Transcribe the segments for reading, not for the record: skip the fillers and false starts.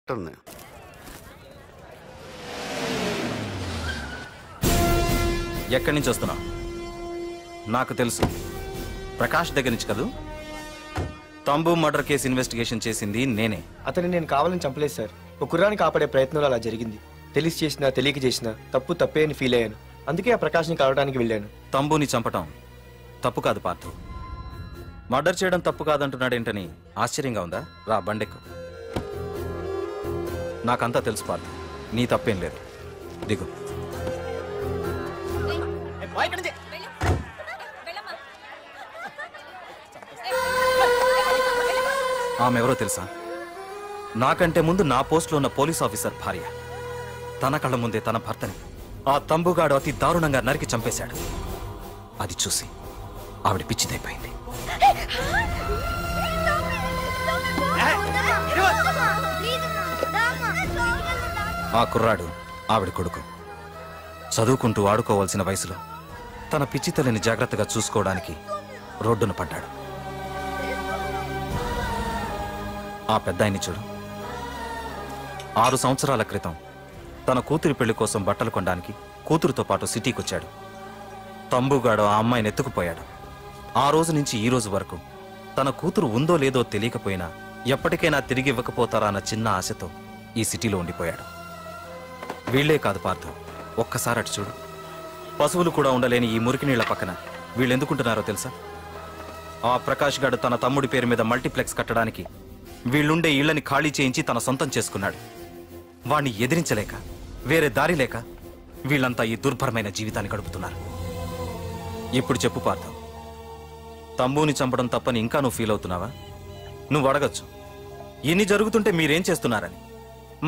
ఉన్నట్టుంది. ఎక్కడి నుంచి వస్తున్నావు? నాకు తెలుసు, ప్రకాష్ దగ్గర నుంచి కదూ? తంబు మర్డర్ కేసు ఇన్వెస్టిగేషన్ చేసింది నేనే. అతన్ని నేను కావాలని చంపలేదు సార్. ఒక కుర్రాన్ని కాపాడే ప్రయత్నంలో అలా జరిగింది. తెలిసి చేసినా తెలియక చేసినా తప్పు తప్పే అని ఫీల్ అయ్యాను. అందుకే ఆ ప్రకాష్ని కలవడానికి వెళ్ళాను. తంబుని చంపటం తప్పు కాదు పార్థు. మర్డర్ చేయడం తప్పు కాదంటున్నాడేంటని ఆశ్చర్యంగా ఉందా? రా బండెక్కు. నాకంతా తెలుసు పార్థు, నీ తప్పేం లేదు. దిగు. ఆమె ఎవరో తెలుసా? నాకంటే ముందు నా పోస్టులో ఉన్న పోలీస్ ఆఫీసర్ భార్య. తన కళ్ళ ముందే తన భర్తని ఆ తంబుగాడు అతి దారుణంగా నరికి చంపేశాడు. అది చూసి ఆవిడ పిచ్చిదైపోయింది. ఆ కుర్రాడు ఆవిడ కొడుకు. చదువుకుంటూ ఆడుకోవాల్సిన వయసులో తన పిచ్చి తల్లిని జాగ్రత్తగా చూసుకోవడానికి రోడ్డున పడ్డాడు. ఆ పెద్దాయన్ని చూడు. 6 సంవత్సరాల క్రితం తన కూతురి పెళ్లి కోసం బట్టలు కొనడానికి కూతురుతో పాటు సిటీకి వచ్చాడు. తంబుగాడు ఆ అమ్మాయిని ఎత్తుకుపోయాడు. ఆ రోజు నుంచి ఈ రోజు వరకు తన కూతురు ఉందో లేదో తెలియకపోయినా ఎప్పటికైనా తిరిగి ఇవ్వకపోతారా అన్న చిన్న ఆశతో ఈ సిటీలో ఉండిపోయాడు. వీళ్లే కాదు పార్థు, ఒక్కసారి అటు చూడు. పశువులు కూడా ఉండలేని ఈ మురికి నీళ్ల పక్కన వీళ్ళెందుకుంటున్నారో తెలుసా? ఆ ప్రకాష్ గాడు తన తమ్ముడి పేరు మీద మల్టీప్లెక్స్ కట్టడానికి వీళ్ళుండే ఇళ్లని ఖాళీ చేయించి తన సొంతం చేసుకున్నాడు. వాణ్ణి ఎదిరించలేక, వేరే దారి లేక వీళ్ళంతా ఈ దుర్భరమైన జీవితాన్ని గడుపుతున్నారు. ఇప్పుడు చెప్పు పార్థు, తంబుని చంపడం తప్పని ఇంకా నువ్వు ఫీల్ అవుతున్నావా? నువ్వు అడగచ్చు, ఇన్ని జరుగుతుంటే మీరేం చేస్తున్నారని.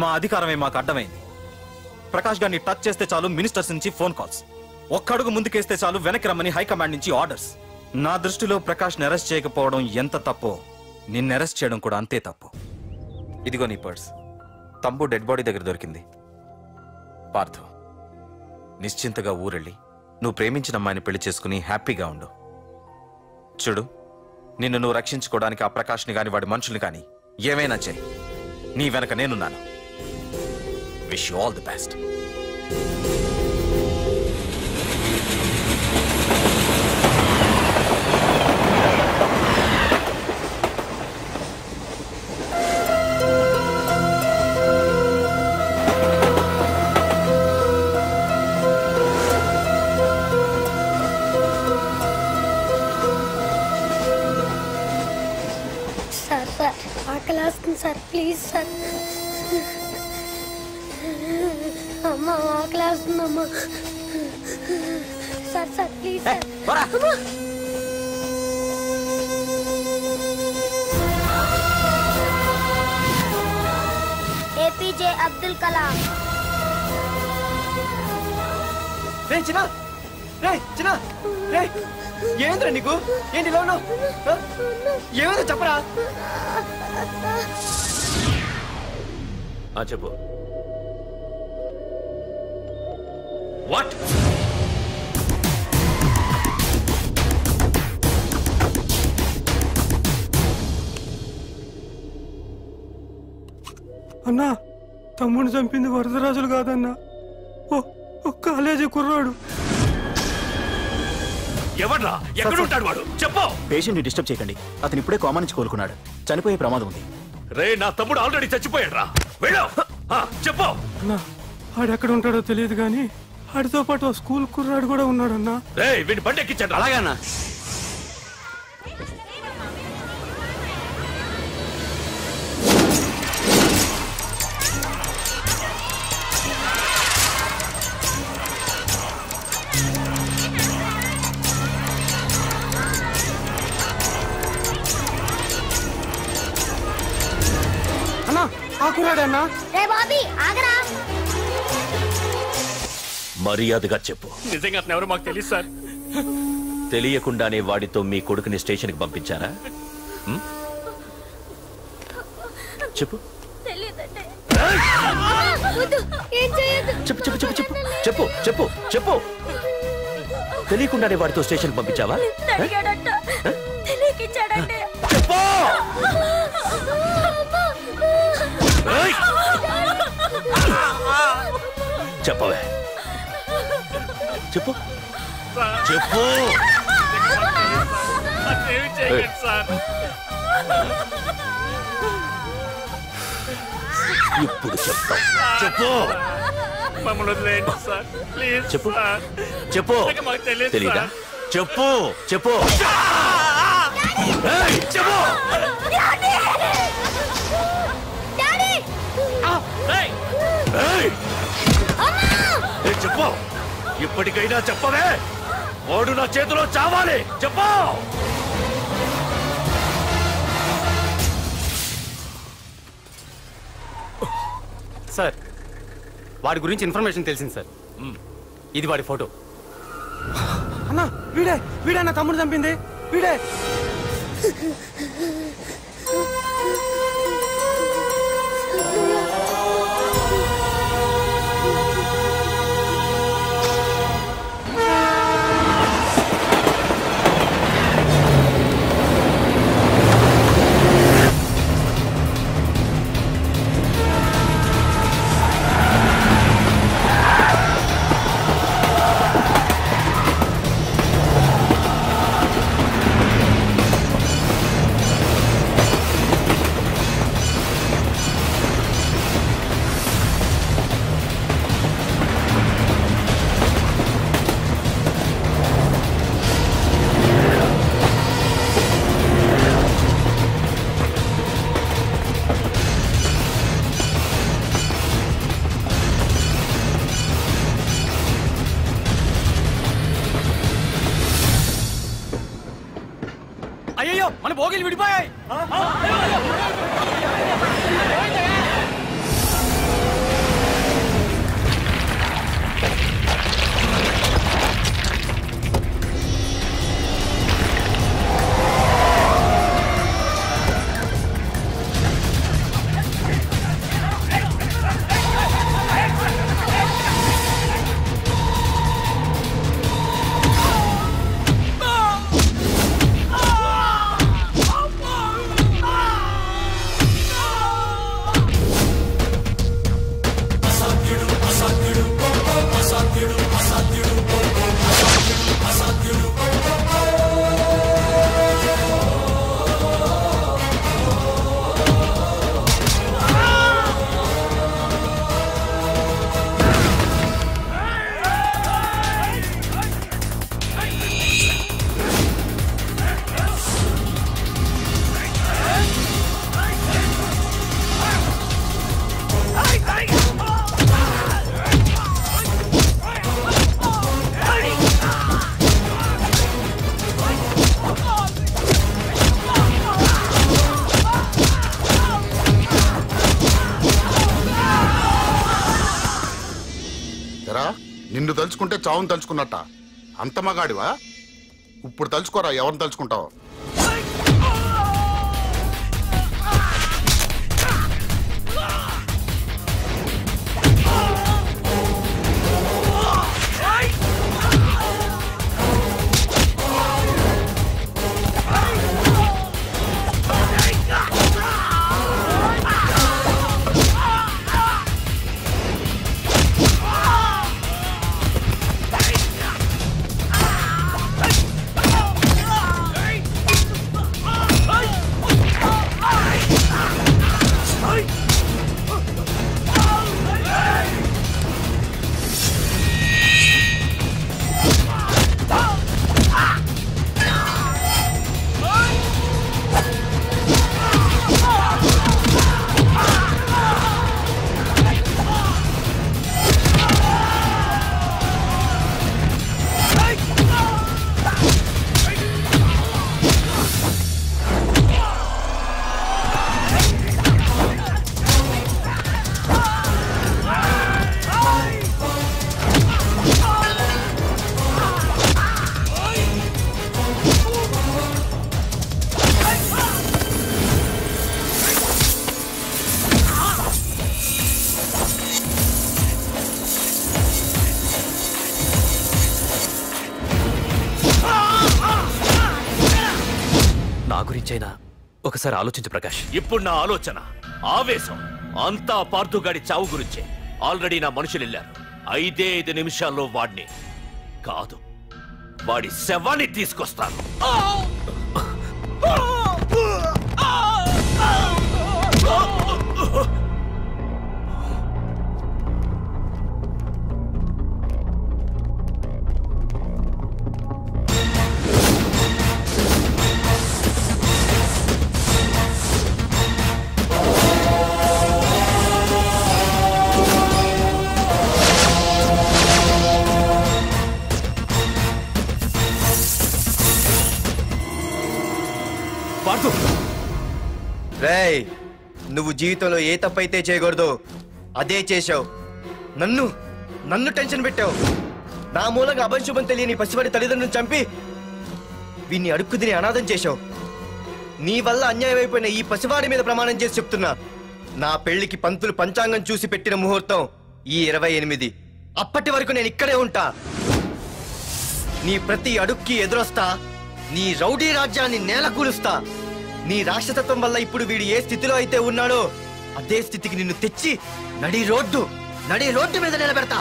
మా అధికారమే మాకు అడ్డమైంది. ప్రకాష్ గారిని టచ్ చేస్తే చాలు మినిస్టర్స్ నుంచి ఫోన్ కాల్స్, ఒక్కడుగు ముందుకేస్తే చాలు వెనక్కి రమ్మని హైకమాండ్ నుంచి ఆర్డర్స్. నా దృష్టిలో ప్రకాష్ని అరెస్ట్ చేయకపోవడం ఎంత తప్పో నిన్ను అరెస్ట్ చేయడం కూడా అంతే తప్పు. ఇదిగో నీ పర్స్. తంబు డెడ్ బాడీ దగ్గర దొరికింది. పార్థు, నిశ్చింతగా ఊరెళ్ళి నువ్వు ప్రేమించిన అమ్మాయిని పెళ్లి చేసుకుని హ్యాపీగా ఉండు. చూడు, నిన్ను నువ్వు రక్షించుకోవడానికి ఆ ప్రకాష్ని గాని వాడి మనుషుల్ని కానీ ఏమైనా చేయి. నీ వెనక నేనున్నాను. Wish you all the best. Sir please sir. అమ్మా క్లాస్ ఉందమ్మా. Sir sir please sir. APJ Abdul Kalam. రే చిన్నా, రే చిన్నా, రే ఏంద్రా నీకు? ఏంటి ఇలా ఉన్నావు? ఏమైందో చెప్పరా? చెప్పు. వాట్? అన్నా, తమ్ముడిని చంపింది వరదరాజులు కాదన్నా, ఓ కాలేజీ కుర్రాడు. ఎవడ్రా? ఎక్కడ ఉంటాడు వాడు? చెప్పు. పేషెంట్ ని డిస్టర్బ్ చేయకండి. అతను ఇప్పుడే కోమా నుంచి కోలుకున్నాడు. చనిపోయే ప్రమాదం ఉంది. రే, నా తమ్ముడు ఆల్రెడీ చచ్చిపోయాడు రా. వెళ్ళు. చెప్పు. అన్నా, ఆడెక్కడ ఉంటాడో తెలియదు కానీ ఆడితో పాటు ఆ స్కూల్ కుర్రాడు కూడా ఉన్నాడన్నా. రే, వీడిని బండి ఎక్కించండి. అలాగన్నా. అన్నా, ఆ కుర్రాడన్నా. రే బాబీ ఆగరా. మర్యాదగా చెప్పు. నిజంగా అతను ఎవరో మాకు తెలియదు సార్. తెలియకుండానే వాడితో మీ కొడుకుని స్టేషన్కి పంపించారా? చెప్పు. చెప్పు చెప్పు చెప్పు చెప్పు చెప్పు చెప్పు చెప్పు. తెలియకుండానే వాడితో స్టేషన్కి పంపించావా? చెప్పు. చెప్పవే, చెప్పు చెప్పు. ఏమి చేయకండి సార్. ఇప్పుడు చెప్తా, చెప్పు. మమ్మల్ని వదిలేయండి సార్, ప్లీజ్. చెప్పు సార్. చెప్పు. మాకు తెలియదు తెలీదా? సార్. చెప్పు చెప్పు. ఏయ్, చెప్పు. ఏయ్, ఏయ్, చెప్పు. ఇప్పటికైనా చెప్పవే. ఓడు నా చేతిలో చావాలి. చెప్పు. సార్, వాడి గురించి ఇన్ఫర్మేషన్ తెలిసింది సార్. ఇది వాడి ఫోటో. అన్నా వీడే నా తమ్ముడు చంపింది వీడే. అయ్యో, మన భోగిలు విడిపోయాయి. నిన్ను తలుచుకుంటే చావును తలుచుకున్నట్ట. అంత మగాడివా? ఇప్పుడు తలుచుకోరా, ఎవరిని తలుచుకుంటావు? గురించైనా ఒకసారి ఆలోచించు ప్రకాష్. ఇప్పుడు నా ఆలోచన, ఆవేశం అంతా పార్థుగాడి చావు గురించే. ఆల్రెడీ నా మనుషులు వెళ్ళారు. 5 నిమిషాల్లో వాడిని కాదు, వాడి శవాన్ని తీసుకొస్తాను. రేయ్, నువ్వు జీవితంలో ఏ తప్పైతే చేయకూడదు అదే చేశావు. నన్ను టెన్షన్ పెట్టావు. నా మూలంగా అభంశుభం తెలియని పసివాడి తల్లిదండ్రులను చంపి వీన్ని అడుక్కు తిని అనాథం చేశావు. నీ వల్ల అన్యాయం అయిపోయిన ఈ పసివాడి మీద ప్రమాణం చేసి చెప్తున్నా, నా పెళ్లికి పంతులు పంచాంగం చూసి పెట్టిన ముహూర్తం ఈ 28. అప్పటి వరకు నేను ఇక్కడే ఉంటా. నీ ప్రతి అడుక్కి ఎదురొస్తా. నీ రౌడీ రాజ్యాన్ని నేలకూలుస్తా. నీ రాక్షసత్వం వల్ల ఇప్పుడు వీడు ఏ స్థితిలో అయితే ఉన్నాడో అదే స్థితికి నిన్ను తెచ్చి నడి రోడ్డు మీద నిలబెడతా.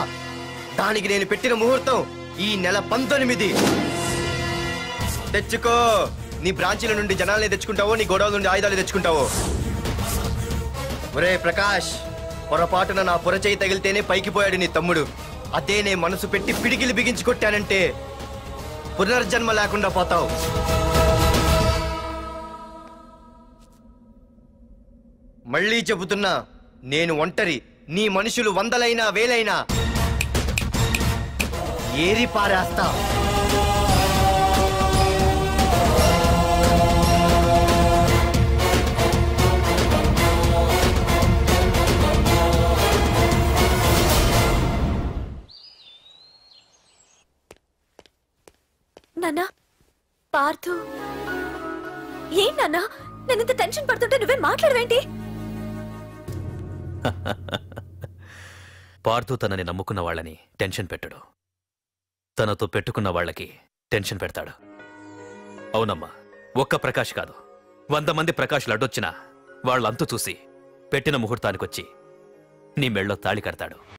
దానికి నేను పెట్టిన ముహూర్తం ఈ నెల 19. తెచ్చుకో. నీ బ్రాంచీల నుండి జనాల్ని తెచ్చుకుంటావో, నీ గోడౌన్ నుండి ఆయుధాలు తెచ్చుకుంటావో. ఒరే ప్రకాష్, పొరపాటున నా పొరచేయి తగిలితేనే పైకి పోయాడు నీ తమ్ముడు. అదే నే మనసు పెట్టి పిడికిలి బిగించి కొట్టానంటే పునర్జన్మ లేకుండా పోతావు. మళ్ళీ చెబుతున్నా, నేను ఒంటరి. నీ మనుషులు 100లైనా 1000లైనా ఏరి పారేస్తా. నాన్నా, పార్థు, ఏం నాన్నా? నేను ఇంత టెన్షన్ పడుతుంటే నువ్వే మాట్లాడవేంటి? పార్థు తనని నమ్ముకున్న వాళ్ళని టెన్షన్ పెట్టడు, తనతో పెట్టుకున్న వాళ్ళకి టెన్షన్ పెడతాడు. అవునమ్మా, ఒక్క ప్రకాష్ కాదు, 100 మంది ప్రకాష్లు అడ్డొచ్చినా వాళ్ళంతు చూసి పెట్టిన ముహూర్తానికొచ్చి నీ మెళ్ళో తాళి కడతాడు.